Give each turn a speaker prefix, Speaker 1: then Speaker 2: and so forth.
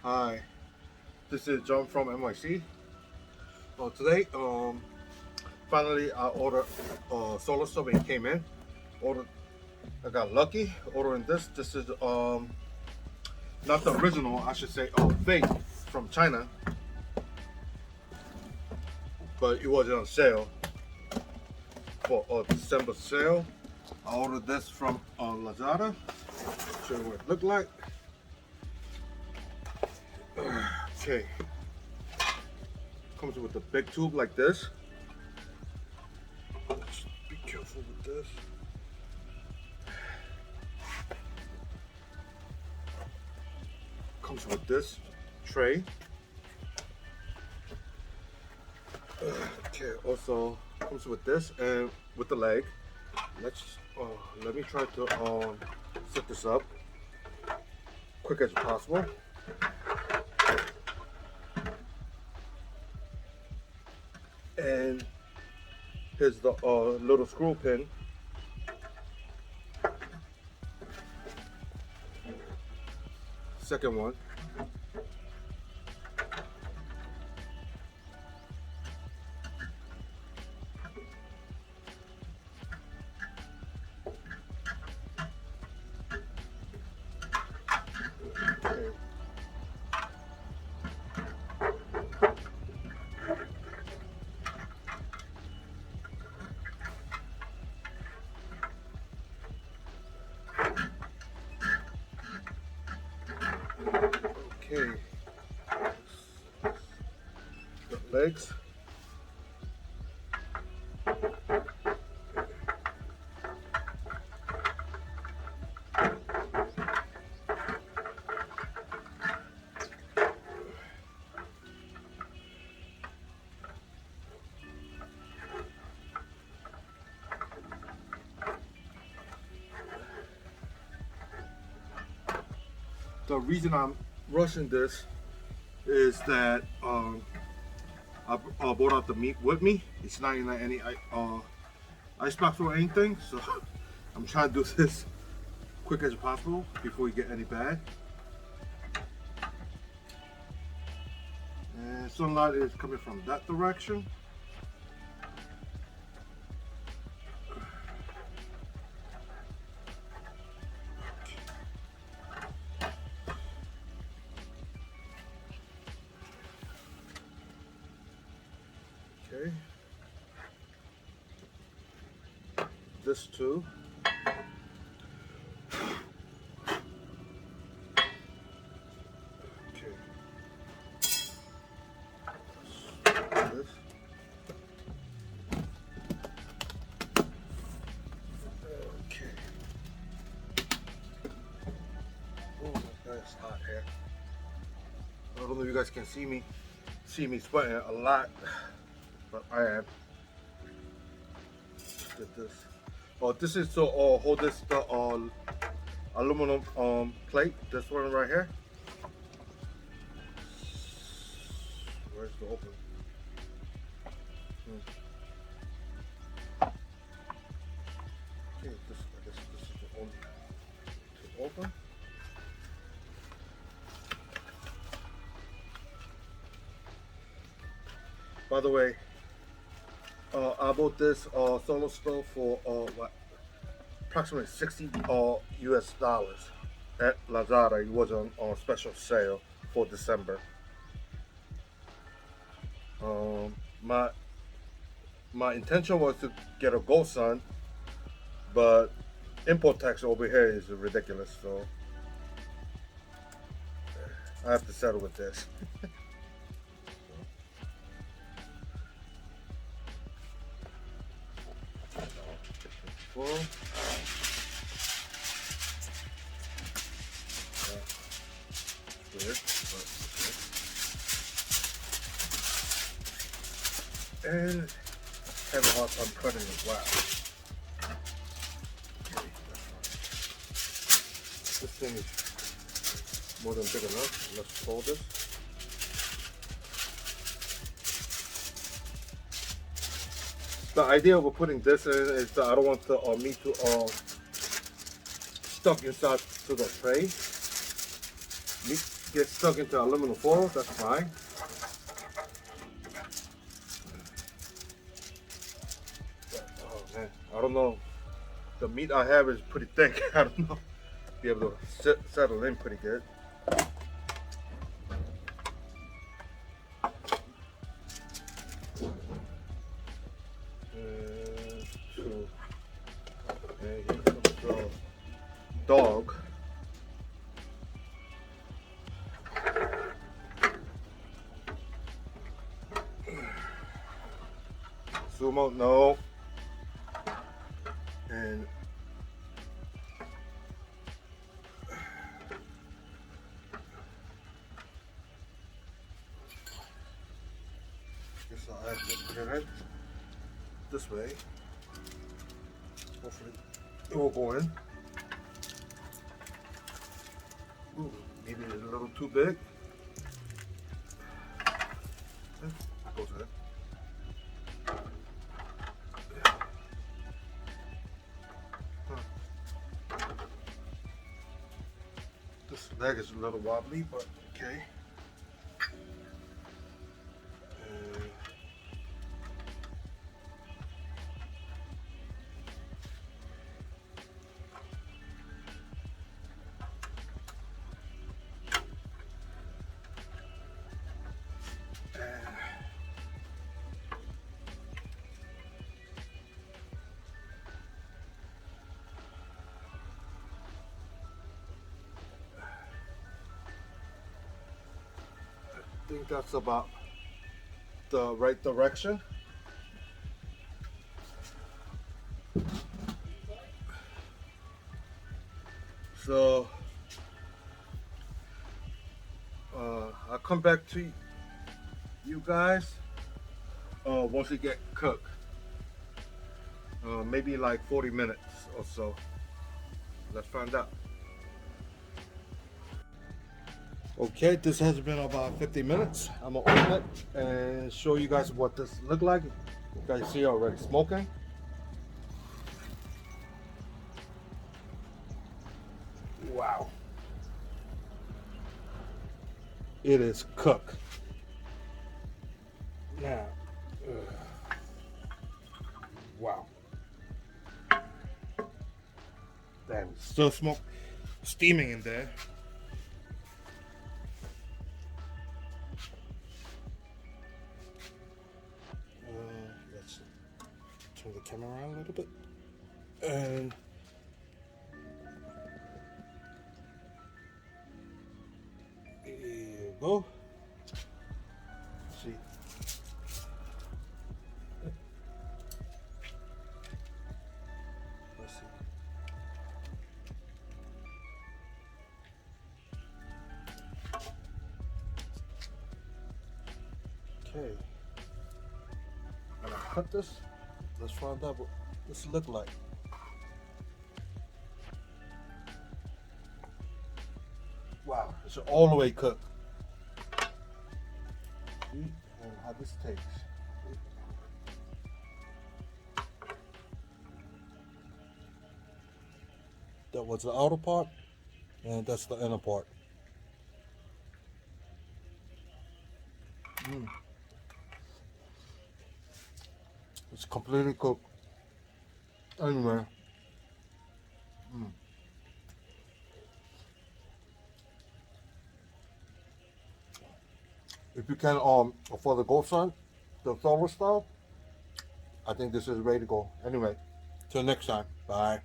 Speaker 1: Hi, this is John from NYC. Today, finally I ordered solar stove and it came in. Ordered, I got lucky ordering this. This is not the original, I should say, fake from China, but it was on sale for a December sale. I ordered this from Lazada. Show you what it looked like. Okay. Comes with a big tube like this. Just be careful with this. Comes with this tray. Okay, also comes with this and with the leg. Let me try to set this up quick as possible. And here's the little screw pin. Second one. Okay. Okay, the legs. The reason I'm rushing this is that I brought out the meat with me. It's not in any icebox or anything, so I'm trying to do this quick as possible before we get any bad. And sunlight is coming from that direction. Okay. This too. Okay. This. Okay. Oh my God, it's hot here. I don't know if you guys can see me sweating a lot, but I am. Get this. Oh, this is to hold the aluminum plate. This one right here. Where's the open? Okay, I guess this is the only to open. By the way, I bought this solar stove for approximately 60 US dollars at Lazada. It was on special sale for December. My intention was to get a Gold Sun, but import tax over here is ridiculous, so I have to settle with this. Full. Weird, but okay. And have a hard time cutting as well. Okay, this thing is more than big enough. Let's fold this. The idea of putting this in is that I don't want the meat to stuck inside to the tray. get stuck into aluminum foil, that's fine. Oh man, I don't know. The meat I have is pretty thick. I don't know. Be able to settle in pretty good. So, and here comes the dog. Sumo, no. And guess I'll have to put it in this way. Hopefully it will go in. Ooh, maybe it's a little too big. That goes in. This leg is a little wobbly, but okay. I think that's about the right direction. So I'll come back to you guys once it get cooked. Maybe like 40 minutes or so. Let's find out. Okay, this has been about 50 minutes. I'm gonna open it and show you guys what this look like. You guys see already smoking. Wow. It is cooked. Now, wow. Damn, still smoke, steaming in there. Let's turn the camera around a little bit. And here you go. Let's see. Let's see. Okay. When I cut this, let's find out what this look like. Wow, it's all the way cooked. See, and how this tastes. That was the outer part, and that's the inner part. It's completely cooked. Anyway. If you can afford the gold sun, the solo style, I think this is ready to go. Anyway, till next time. Bye.